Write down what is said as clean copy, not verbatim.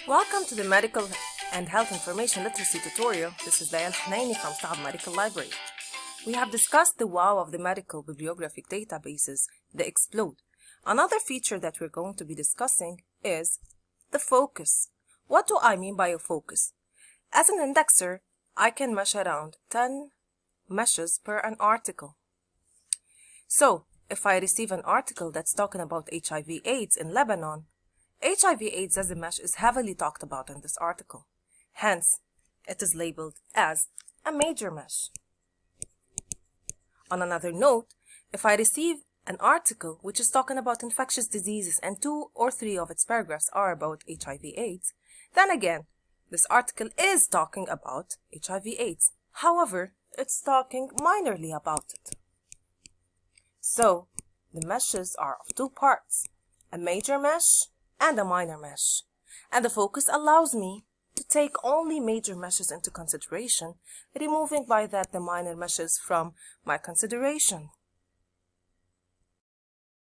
Welcome to the Medical and Health Information Literacy tutorial. This is Layal Hnaini from Saab Medical Library. We have discussed the wow of the medical bibliographic databases, the Explode. Another feature that we're going to be discussing is the focus. What do I mean by a focus? As an indexer, I can mesh around 10 meshes per an article. So, if I receive an article that's talking about HIV/AIDS in Lebanon, HIV/AIDS as a mesh is heavily talked about in this article. Hence, it is labeled as a major mesh. On another note, if I receive an article which is talking about infectious diseases and 2 or 3 of its paragraphs are about HIV/AIDS, then again, this article is talking about HIV/AIDS. However, it's talking minorly about it. So, the meshes are of 2 parts, a major mesh and a minor mesh. And the focus allows me to take only major meshes into consideration, removing by that the minor meshes from my consideration.